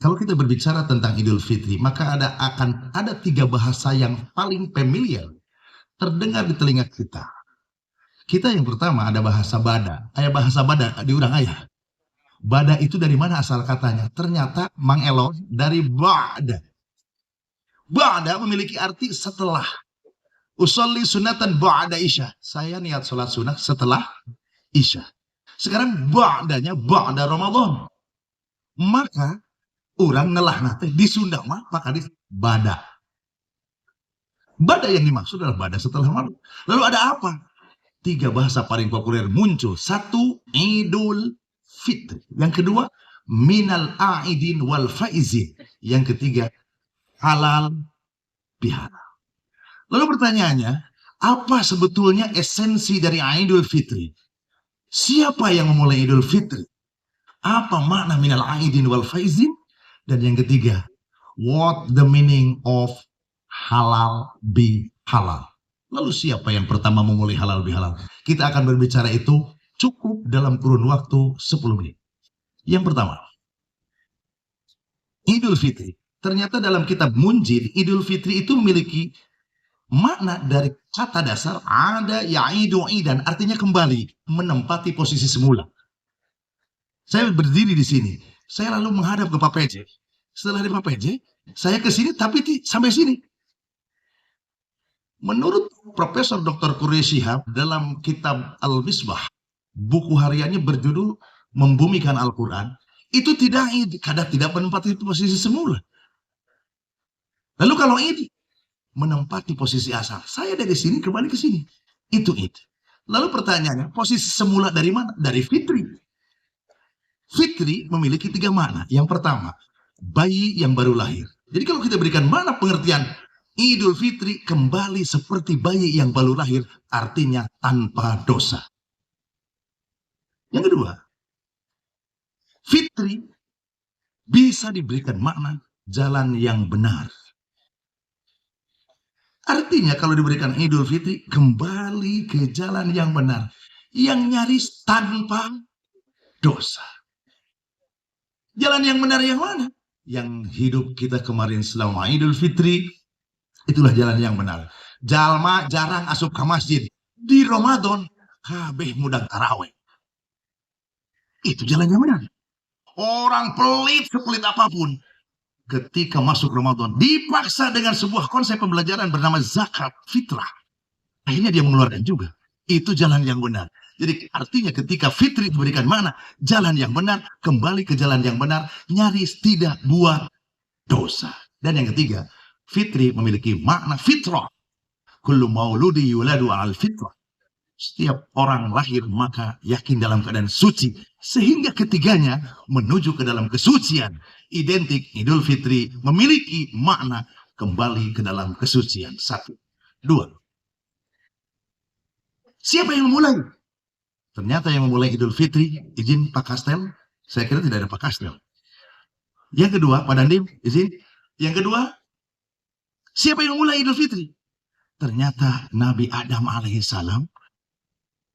Kalau kita berbicara tentang Idul Fitri, maka akan ada 3 bahasa yang paling familiar terdengar di telinga kita. Kita yang pertama ada bahasa Bada. Bahasa Bada diurang ayah. Bada itu dari mana asal katanya? Ternyata Mang Elon dari Ba'da. Ba'da memiliki arti setelah. Usolli sunatan ba'da isya. Saya niat sholat sunat setelah isya. Sekarang ba'danya ba'da Ramadan. Maka orang nelah nate di Sunda maka di Bada. Bada yang dimaksud adalah Bada setelah Ramadan. Lalu ada apa? 3 bahasa paling populer muncul. 1, Idul Fitri. Yang kedua, minal aidin wal faizin. Yang ketiga, halal bihalal. Lalu pertanyaannya, apa sebetulnya esensi dari Idul Fitri? Siapa yang memulai Idul Fitri? Apa makna minal aidin wal faizin? Dan yang ketiga, what the meaning of halal bihalal? Lalu siapa yang pertama memulai halal bihalal? Kita akan berbicara itu cukup dalam kurun waktu 10 menit. Yang pertama, Idul Fitri. Ternyata dalam kitab Munjid, Idul Fitri itu memiliki makna dari kata dasar ada ya'idu idan, artinya kembali, menempati posisi semula. Saya berdiri di sini, saya lalu menghadap ke Pak PJ. Setelah di Pak PJ, saya ke sini tapi sampai sini. Menurut Profesor Dr. Quraish Shihab dalam kitab Al-Misbah, buku hariannya berjudul Membumikan Al-Quran, itu kadang tidak menempati posisi semula. Lalu kalau ini menempati posisi asal, saya dari sini kembali ke sini, itu. Lalu pertanyaannya, posisi semula dari mana? Dari fitri. Fitri memiliki 3 makna. Yang pertama, bayi yang baru lahir. Jadi kalau kita berikan makna pengertian Idul Fitri, kembali seperti bayi yang baru lahir, artinya tanpa dosa. Yang kedua, fitri bisa diberikan makna jalan yang benar. Artinya kalau diberikan Idul Fitri, kembali ke jalan yang benar, yang nyaris tanpa dosa. Jalan yang benar yang mana? Yang hidup kita kemarin selama Idul Fitri, itulah jalan yang benar. Jalma jarang asup ke masjid. Di Ramadan, kabeh mudah taraweh. Itu jalan yang benar. Orang pelit sepelit apapun, ketika masuk Ramadan, dipaksa dengan sebuah konsep pembelajaran bernama zakat fitrah. Akhirnya dia mengeluarkan juga. Itu jalan yang benar. Jadi artinya ketika fitri diberikan mana? Jalan yang benar, kembali ke jalan yang benar, nyaris tidak buat dosa. Dan yang ketiga, fitri memiliki makna fitrah. Kullu mauludi yuladu al fitrah. Setiap orang lahir maka yakin dalam keadaan suci. Sehingga ketiganya menuju ke dalam kesucian. Identik Idul Fitri memiliki makna kembali ke dalam kesucian. 1. 2. Siapa yang memulai? Ternyata yang memulai Idul Fitri, izin Pak Kastel, saya kira tidak ada Pak Kastel. Yang kedua, Pak Dandim, izin. Yang kedua, siapa yang memulai Idul Fitri? Ternyata Nabi Adam alaihissalam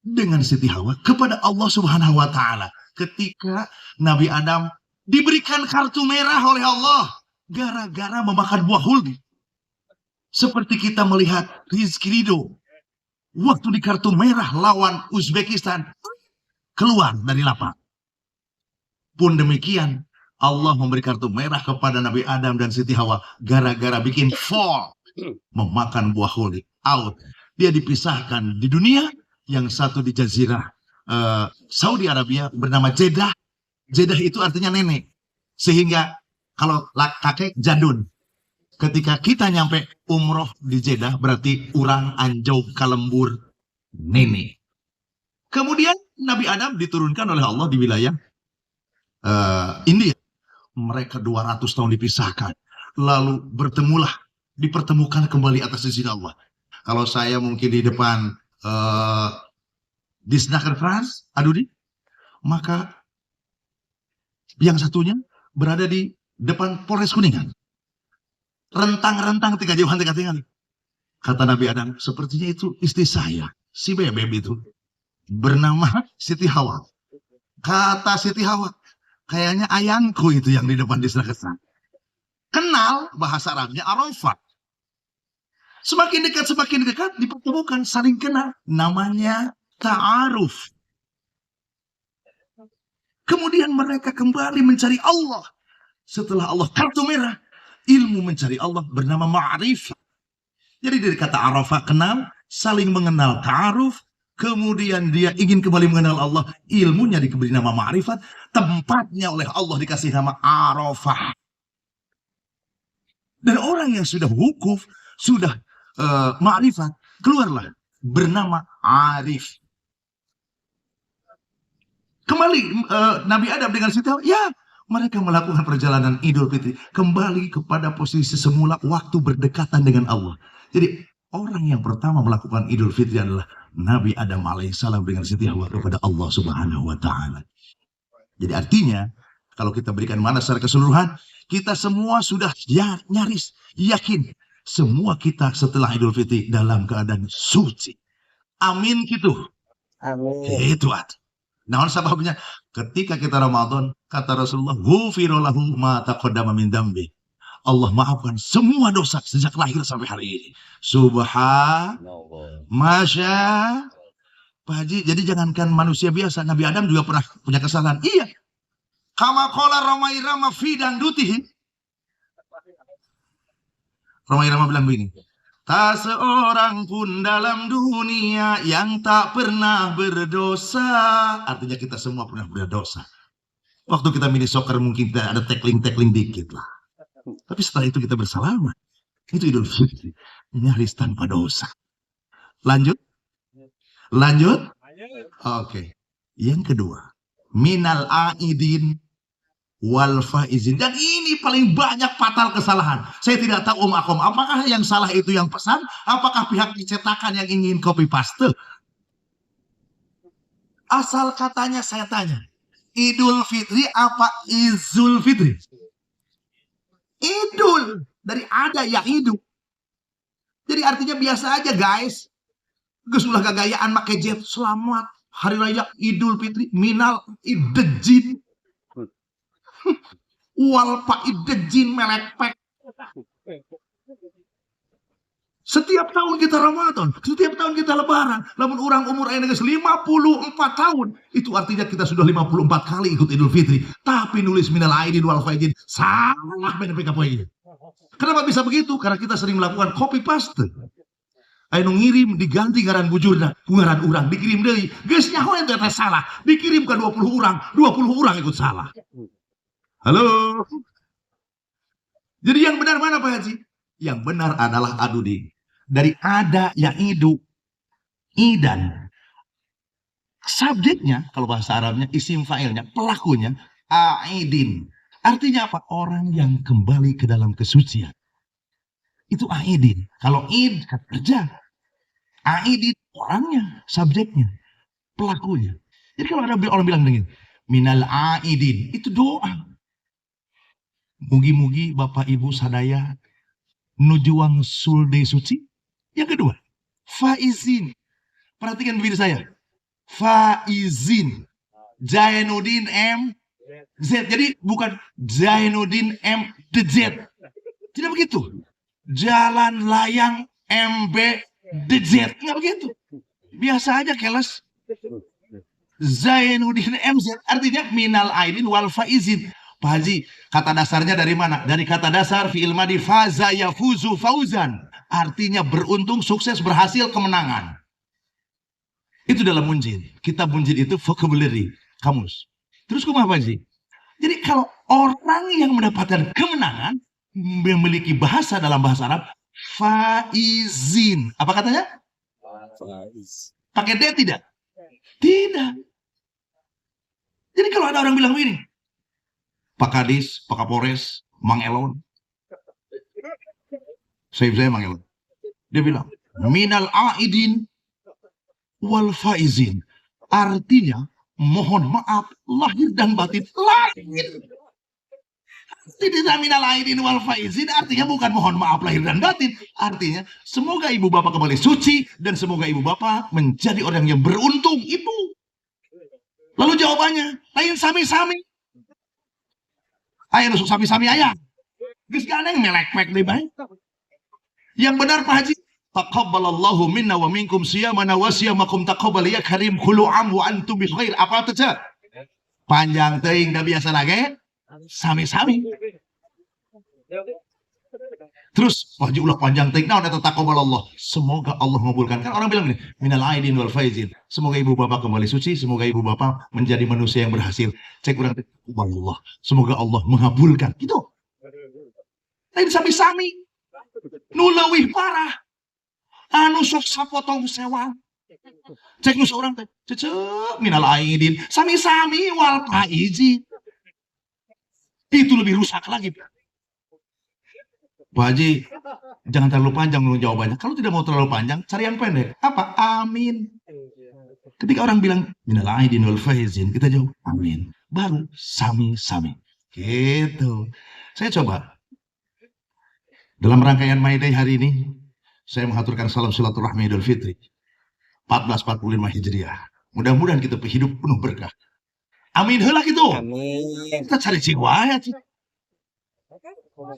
dengan Siti Hawa kepada Allah Subhanahu wa Ta'ala. Ketika Nabi Adam diberikan kartu merah oleh Allah gara-gara memakan buah huldi. Seperti kita melihat Rizky Ridho waktu di kartu merah lawan Uzbekistan keluar dari lapak. Pun demikian Allah memberi kartu merah kepada Nabi Adam dan Siti Hawa gara-gara bikin fall, memakan buah huldi, out. Dia dipisahkan di dunia, yang satu di jazirah Saudi Arabia bernama Jeddah. Jeddah itu artinya nenek. Sehingga kalau kakek jadun. Ketika kita nyampe umroh di Jeddah berarti urang anjau kalembur nenek. Kemudian Nabi Adam diturunkan oleh Allah di wilayah India. Mereka 200 tahun dipisahkan. Lalu dipertemukan kembali atas izin Allah. Kalau saya mungkin di depan di Snaker France, Adudi, maka yang satunya berada di depan Polres Kuningan. Rentang-rentang tiga jauhan. Kata Nabi Adam, sepertinya itu istri saya, si bebek itu, bernama Siti Hawa. Kata Siti Hawa, Kayaknya ayangku itu yang di depan disana. Kenal bahasa Arabnya Arafah. Semakin dekat dipertemukan, saling kenal. Namanya ta'aruf. Kemudian mereka kembali mencari Allah. Setelah Allah kartu merah, ilmu mencari Allah bernama ma'rifah. Jadi dari kata arafah, kenal, saling mengenal, ta'aruf. Kemudian dia ingin kembali mengenal Allah, ilmunya diberi nama ma'rifat. Tempatnya oleh Allah dikasih nama arafah. Dan orang yang sudah wukuf, sudah ma'rifat, keluarlah bernama arif. Kembali Nabi Adam dengan Siti Hawa, ya mereka melakukan perjalanan Idul Fitri kembali kepada posisi semula waktu berdekatan dengan Allah. Jadi orang yang pertama melakukan Idul Fitri adalah Nabi Adam alaihissalam dengan Siti Hawa kepada Allah Subhanahu wa taala. Jadi artinya kalau kita berikan mana secara keseluruhan, kita semua sudah nyaris yakin semua kita setelah Idul Fitri dalam keadaan suci. Amin gitu. Amin. Itu ada. Nah, sebabnya ketika kita Ramadan, kata Rasulullah, "Ghufira lahu ma taqaddama min dambi." Allah maafkan semua dosa sejak lahir sampai hari ini. Subhanallah. Masya. Pak Haji, jadi jangankan manusia biasa, Nabi Adam juga pernah punya kesalahan. Iya. Kama qala Ramai Rama fi dangdutihi. Ramai Rama bilang begini. Tak seorang pun dalam dunia yang tak pernah berdosa. Artinya kita semua pernah berdosa. Waktu kita mini soccer mungkin kita ada tackling dikit lah. Tapi setelah itu kita bersalaman. Itu Idul Fitri. Nyaris tanpa dosa. Lanjut. Oke. Yang kedua. Minal aidin wal faizin. Dan ini paling banyak fatal kesalahan. Saya tidak tahu Akom, apakah yang salah itu yang pesan, apakah pihak cetakan yang ingin copy paste. Asal katanya saya tanya, Idul Fitri apa Izul Fitri? Idul, dari ada yang hidup. Jadi artinya biasa aja guys. Gesulah gagayaan make jet. Selamat hari raya Idul Fitri minal idejin. Wal idejin melekpek. Setiap tahun kita Ramadan, setiap tahun kita Lebaran. Namun orang umur ayah 54 tahun. Itu artinya kita sudah 54 kali ikut Idul Fitri. Tapi nulis minal aidin wal faizin salah BNPK poinnya. Kenapa bisa begitu? Karena kita sering melakukan copy paste. Ayo ngirim diganti ngaran bujurna, ngaran urang dikirim deui. Geus nyaho eta salah. Dikirim ke 20 orang ikut salah. Halo. Jadi yang benar mana Pak Haji? Yang benar adalah adudi. Dari ada yang hidup. Idan. Subjeknya, kalau bahasa Arabnya, isim fa'ilnya, pelakunya, aidin. Artinya apa? Orang yang kembali ke dalam kesucian. Itu aidin. Kalau id, kerja. Aidin, orangnya, subjeknya, pelakunya. Jadi kalau ada orang bilang dengan minal aidin, itu doa. Mugi-mugi Bapak Ibu sadaya nujuang sulde suci. Yang kedua, faizin. Perhatikan bibir saya. Faizin. Zainuddin M. Z. Jadi bukan Zainuddin M. The Z. Tidak begitu. Jalan layang MB The Z. Tidak begitu. Biasa aja keles. Zainuddin MZ. Artinya minal aidin wal faizin. Pak Haji, kata dasarnya dari mana? Dari kata dasar fi'il madi faza yafuzu fauzan. Artinya beruntung, sukses, berhasil, kemenangan. Itu dalam munjid. Kitab munjid itu vocabulary, kamus. Terus kumaha Pak Haji? Jadi kalau orang yang mendapatkan kemenangan memiliki bahasa dalam bahasa Arab faizin. Apa katanya? Faiz. Pakai D tidak? Tidak. Jadi kalau ada orang bilang begini, Pak Kadis, Pak Kapolres, Mang Elon. Saya Mang Elon. Dia bilang, minal aidin wal faizin. Artinya, mohon maaf, lahir dan batin. Lahir. Tidak minal aidin wal faizin. Artinya bukan mohon maaf lahir dan batin. Artinya, semoga ibu bapak kembali suci. Dan semoga ibu bapak menjadi orang yang beruntung. Itu. Lalu jawabannya, lain sami-sami. Ayo nusuk sami-sami ayah. Geus ganeng melek-mek deui bae. Yang benar Pak Haji. Taqabbalallahu minna wa minkum siyamana wa siyamakum taqabbal ya karim kullu am wa antum bi khair. Apa tuh, Cek? Panjang teuing da biasa lagi sami-sami. Terus Pak Haji ulah panjang teuing naon eta taqabbalallah. Semoga Allah mengabulkan. Kan orang bilang gini, minal aidin wal faizin. Semoga ibu bapak kembali suci, semoga ibu bapak menjadi manusia yang berhasil. Cek urang teh, Allah. Semoga Allah mengabulkan. Gitu. Lain sami-sami. Nu leuwih parah. Anu sok sapotong sewa. Cek nu seorang teh, cecek minal aidin, sami-sami wal faizin. Itu lebih rusak lagi. Pak Haji, jangan terlalu panjang jawabannya. Kalau tidak mau terlalu panjang, cari yang pendek. Apa? Amin. Ketika orang bilang minal aidin wal faizin, kita jawab amin. Baru sami-sami. Gitu. Saya coba. Dalam rangkaian My Day hari ini, saya mengaturkan salam silaturahmi Idul Fitri 1445 Hijriah. Mudah-mudahan kita hidup penuh berkah. Amin heula gitu. Amin. Kita cari jiwa ya.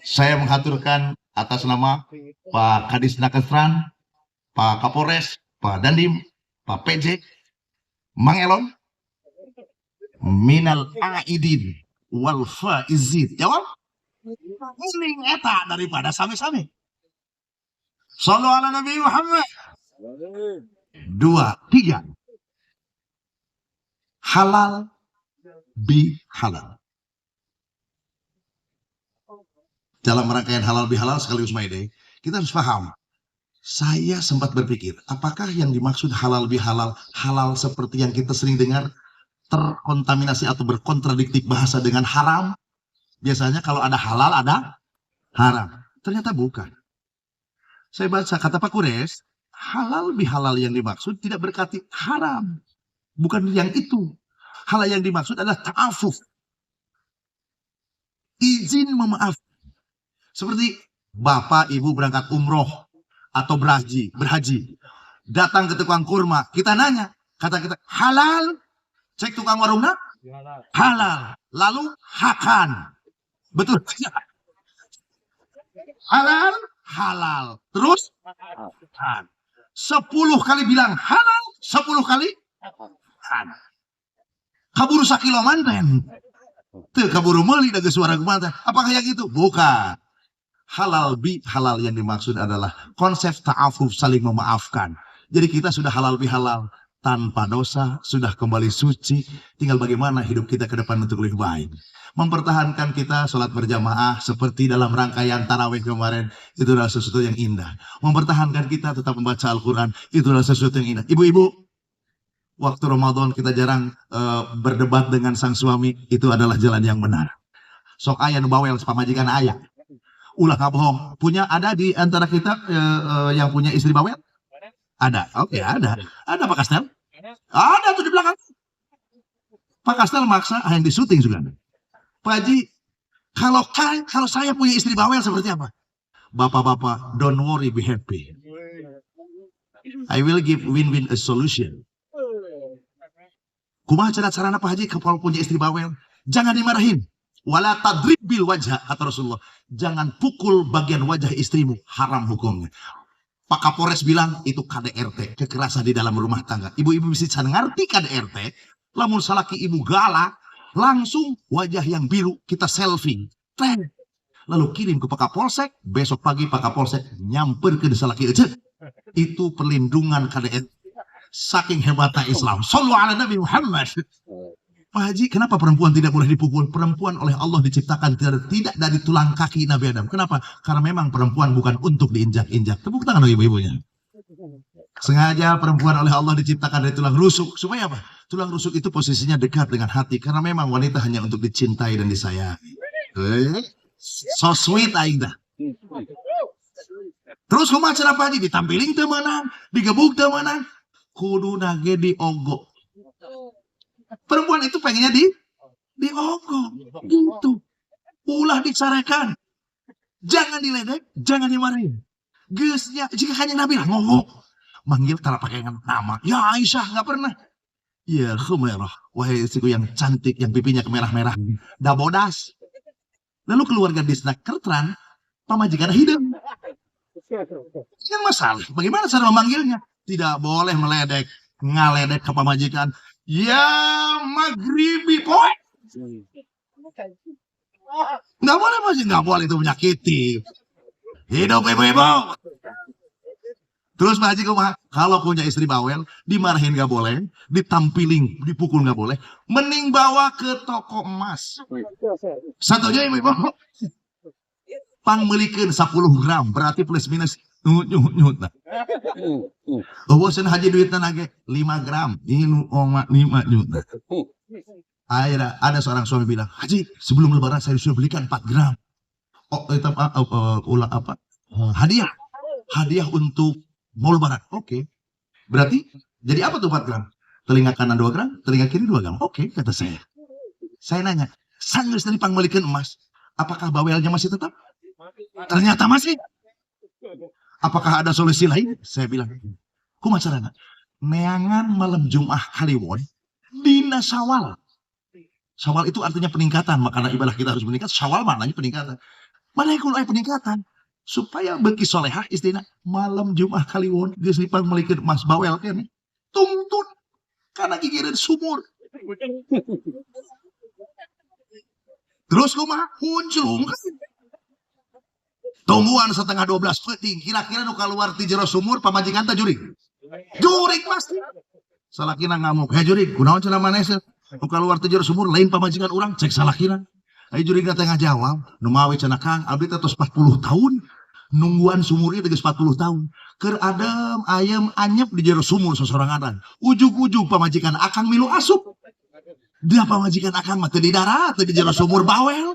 Saya mengaturkan atas nama Pak Kadis Nakesran, Pak Kapolres, Pak Dandim, Pak PJ, Mang Elon, minal aidin wal faizin. Jawab. Mending eta daripada sami-sami. Shallu ala Nabi Muhammad. 2, 3. Halal bi halal. Dalam rangkaian halal bi halal sekaligus My Day, kita harus paham. Saya sempat berpikir, apakah yang dimaksud halal bi halal, halal seperti yang kita sering dengar, terkontaminasi atau berkontradiktif bahasa dengan haram? Biasanya kalau ada halal, ada haram. Ternyata bukan. Saya baca kata Pak Kures, halal bihalal yang dimaksud tidak berarti haram. Bukan yang itu. Hal yang dimaksud adalah ta'afuf. Izin memaaf. Seperti bapak ibu berangkat umroh atau berhaji. Datang ke tukang kurma, kita nanya. Kata kita, halal. Cek tukang warungnya, halal. Lalu hakan. Betul. Halal, halal. Terus 10 kali bilang halal, 10 kali halal. Kaburu sakilo manten. Tuh kaburu meuli da geus suara manten. Apakah yang itu? Bukan. Halal bi halal yang dimaksud adalah konsep ta'afuf, saling memaafkan. Jadi kita sudah halal bi halal tanpa dosa, sudah kembali suci. Tinggal bagaimana hidup kita ke depan untuk lebih baik. Mempertahankan kita sholat berjamaah seperti dalam rangkaian tarawih kemarin, itu adalah sesuatu yang indah. Mempertahankan kita tetap membaca Al-Quran, itu adalah sesuatu yang indah. Ibu-ibu, waktu Ramadan kita jarang berdebat dengan sang suami, itu adalah jalan yang benar. Sok aya nu bawel pamajikan aya. Ulah kabohong. Punya ada di antara kita yang punya istri bawel? Ada. Oke, ada. Ada Pak Kastel? Ada tuh di belakang. Pak Kastel maksa yang di syuting juga. Pak Haji, kalau saya punya istri bawel seperti apa? Bapak-bapak, don't worry, be happy. I will give win-win a solution. Kumaha cara-carana Pak Haji kalau punya istri bawel? Jangan dimarahin. Wala tadrib bil wajah, kata Rasulullah. Jangan pukul bagian wajah istrimu, haram hukumnya. Pak Kapolres bilang itu KDRT, kekerasan di dalam rumah tangga. Ibu-ibu bisa ngerti KDRT. Lamun salaki ibu galak, langsung wajah yang biru kita selfie. Lalu kirim ke Pak Kapolsek. Besok pagi Pak Kapolsek nyamper ke desa laki aja. Itu perlindungan KDRT. Saking hebatnya Islam. Shallu ala Nabi Muhammad. Pak Haji, kenapa perempuan tidak boleh dipukul? Perempuan oleh Allah diciptakan tidak dari tulang kaki Nabi Adam. Kenapa? Karena memang perempuan bukan untuk diinjak-injak. Tepuk tangan dong ibu-ibunya. Sengaja perempuan oleh Allah diciptakan dari tulang rusuk. Supaya apa? Tulang rusuk itu posisinya dekat dengan hati. Karena memang wanita hanya untuk dicintai dan disayangi. So sweet aing dah. Terus kumaha cenah Pak Haji? Ditampiling teu meunang, digebuk teu meunang. Kudu nage diogok. Perempuan itu pengennya diogok. Gitu. Ulah dicarekan. Jangan diledek, jangan dimarahin. Geusnya, jika hanya Nabi lah ngogok. Manggil tara pakai nama. Ya Aisyah, nggak pernah. Ya Khumairah. Wahai istriku yang cantik, yang pipinya kemerah-merah. Dah bodas. Lalu keluarga Disna Kertran, pamajikan hidup. Yang masalah, bagaimana cara memanggilnya? Tidak boleh meledek, ngaledek ke pamajikan. Ya maghribi, poe. Nggak boleh masih, nggak boleh, itu menyakiti. Hidup ibu-ibu. Terus Pak Haji kumaha, kalau punya istri bawel, dimarahin nggak boleh, ditampilin, dipukul nggak boleh, mending bawa ke toko emas. Satunya ibu-ibu, pangmelikeun 10 gram, berarti plus minus nyut. Oh, bosan Haji duitnya nage 5 gram, ini 5 juta. Akhirnya ada seorang suami bilang, Haji, sebelum lebaran saya sudah belikan 4 gram. Oh, itu ulang apa? Hadiah untuk mau lebaran. Oke. Berarti jadi apa tuh 4 gram? Telinga kanan 2 gram, telinga kiri 2 gram. Oke, kata saya. Saya nanya, sanggeus dari pangmelikeun emas, apakah bawelnya masih tetap? Ternyata masih. Apakah ada solusi lain? Saya bilang, kumaha carana? Neangan malam Jumat Kaliwon dina Syawal. Syawal itu artinya peningkatan, makanya ibadah kita harus meningkat. Syawal maknanya peningkatan. Mana yang peningkatan? Supaya beki solehah istina malam Jumat Kaliwon geus dipangmelikeun emas bawel kene. Tuntun karena gigireun sumur. Terus kumaha? Huncung. Tungguan setengah 12 peuting. Kira-kira nu keluar ti jero sumur pamajikan teh jurig. Jurig pasti. Salakina ngamuk. Heh jurig, kunaon cenah maneh sih? Nu keluar ti jero sumur lain pamajikan urang, cek salakina. Ai jurig tengah jawab, nu mawe cenah Kang, abdi teh tos 40 tahun. Nungguan sumurnya geus 40 tahun. Keur adem ayem anyep di jero sumur sosorangan. Ujug-ujug pamajikan akang milu asup. Dia pamajikan akang mah teu di darat, teu di jero sumur bawel.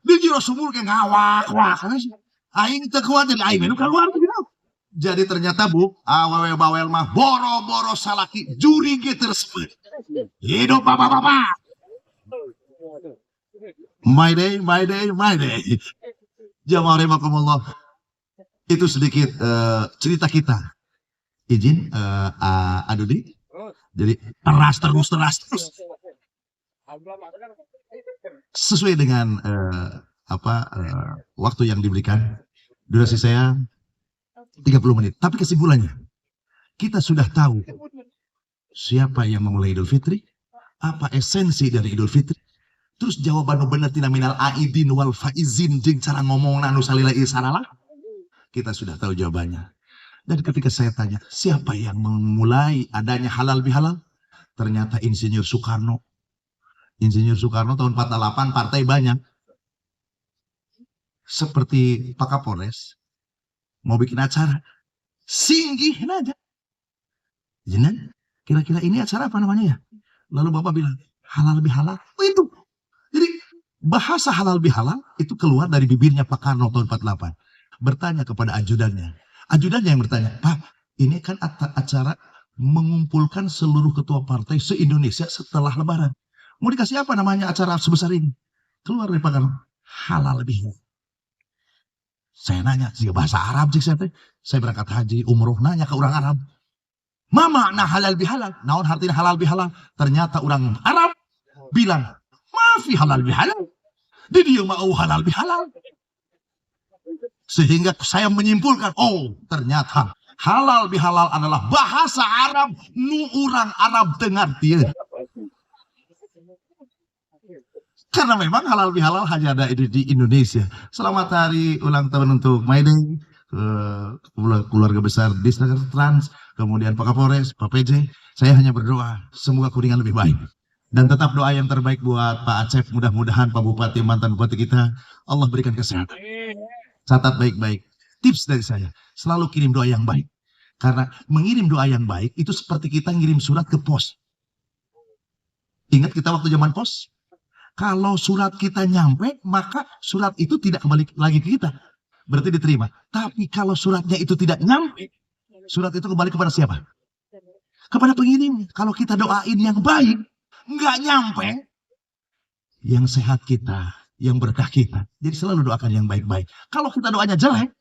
Di jero sumur kayak ngawak-wak. Aing teu kuat jadi aing nu keluar gitu. Jadi ternyata Bu, awewe bawel mah boro-boro salaki juri ge tersebut. Hidup bapak-bapak. My day, my day, my day. Jamaah rahimakumullah. Itu sedikit cerita kita. Izin Adudi. Jadi teras. Sesuai dengan waktu yang diberikan. Durasi saya 30 menit. Tapi kesimpulannya, kita sudah tahu siapa yang memulai Idul Fitri, apa esensi dari Idul Fitri. Terus jawaban benar tina minal aidin wal faizin jeung cara ngomong anu salila isaralah. Kita sudah tahu jawabannya. Dan ketika saya tanya, siapa yang memulai adanya halal bihalal? Ternyata Insinyur Soekarno. Insinyur Soekarno tahun 48 partai banyak. Seperti Pak Kapolres mau bikin acara, singgihin aja. Jeneng, kira-kira ini acara apa namanya ya? Lalu Bapak bilang, halal bihalal. Oh itu. Jadi bahasa halal bihalal itu keluar dari bibirnya Pak Karno tahun 48. Bertanya kepada ajudannya. Ajudannya yang bertanya, Pak, ini kan acara mengumpulkan seluruh ketua partai se-Indonesia setelah Lebaran. Mau dikasih apa namanya acara sebesar ini? Keluar dari Pak Karno, halal bihalal. Saya nanya, jika bahasa Arab sih saya berangkat haji, umroh, nanya ke orang Arab. Mama, nah halal bihalal. Naon artinya halal bihalal? Ternyata orang Arab bilang, maafi halal bihalal. Di dia mau halal bihalal. Sehingga saya menyimpulkan, oh ternyata halal bihalal adalah bahasa Arab nu orang Arab dengar dia. Karena memang halal bihalal hanya ada di Indonesia. Selamat hari ulang tahun untuk My Day, keluarga besar Disna Trans, kemudian Pak Kapolres, Pak PJ. Saya hanya berdoa semoga kuningan lebih baik. Dan tetap doa yang terbaik buat Pak Acep. Mudah-mudahan Pak Bupati, mantan Bupati kita, Allah berikan kesehatan. Catat baik-baik. Tips dari saya, selalu kirim doa yang baik. Karena mengirim doa yang baik itu seperti kita ngirim surat ke pos. Ingat kita waktu zaman pos? Kalau surat kita nyampe, maka surat itu tidak kembali lagi ke kita. Berarti diterima. Tapi kalau suratnya itu tidak nyampe, surat itu kembali kepada siapa? Kepada pengirim. Kalau kita doain yang baik, nggak nyampe, yang sehat kita, yang berkah kita. Jadi selalu doakan yang baik-baik. Kalau kita doanya jelek,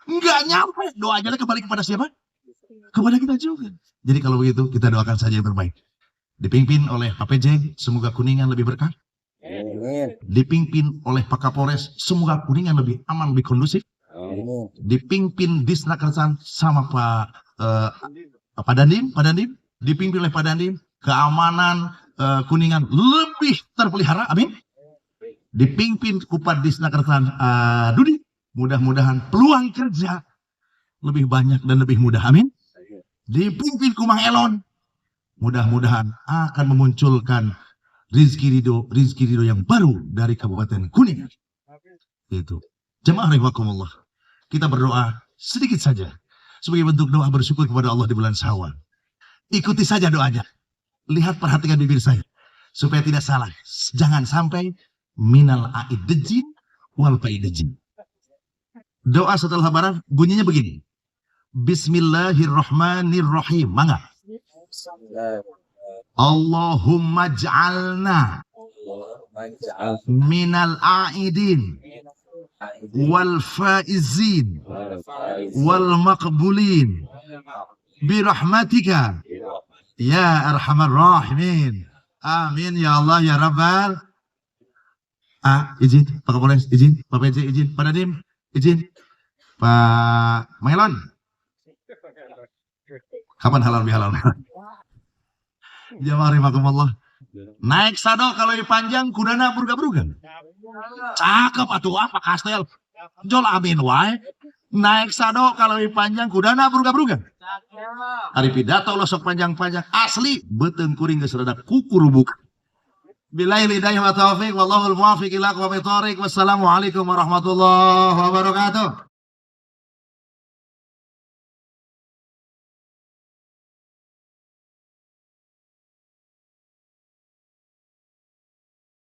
nggak nyampe, doanya kembali kepada siapa? Kepada kita juga. Jadi kalau begitu, kita doakan saja yang terbaik. Dipimpin oleh Pak PJ, semoga kuningan lebih berkah. Dipimpin oleh Pak Kapolres, semoga Kuningan lebih aman, lebih kondusif. Dipimpin Disnakersan sama Pak Dandim, dipimpin oleh Pak Dandim, keamanan Kuningan lebih terpelihara, amin. Dipimpin Kupat Disnakersan Dudi, mudah-mudahan peluang kerja lebih banyak dan lebih mudah, amin. Dipimpin Kumang Elon, mudah-mudahan akan memunculkan Rizky Ridho yang baru dari Kabupaten Kuningan. Itu. Jemaah rahimakumullah. Kita berdoa sedikit saja sebagai bentuk doa bersyukur kepada Allah di bulan Syawal. Ikuti saja doanya. Lihat, perhatikan bibir saya supaya tidak salah. Jangan sampai minal aidejin wal faidejin. Doa setelah lebaran bunyinya begini. Bismillahirrahmanirrahim. Mangga. Allahumma ja'alna minal aidin wal faizin wal maqbulin birahmatika ya arhamar rahimin. Amin ya Allah ya Rabbal. Izin Pak Kapolres, izin Pak PJ, izin Pak Dandim, izin Pak Mailon. Kapan halal bihalal? Jamaah rahimakumullah. Naik sado kalau panjang kudana burga-burgan. Cakep atuh apa kastel. Jol amin wae. Naik sado kalau panjang kudana burga-burgan. Ari pidato lo sok panjang-panjang asli beuteung kuring geus rada kukurubuk. Billahi hidayah wa taufiq wallahul muwaffiq ila aqwamit thoriq. Wassalamualaikum warahmatullahi wabarakatuh.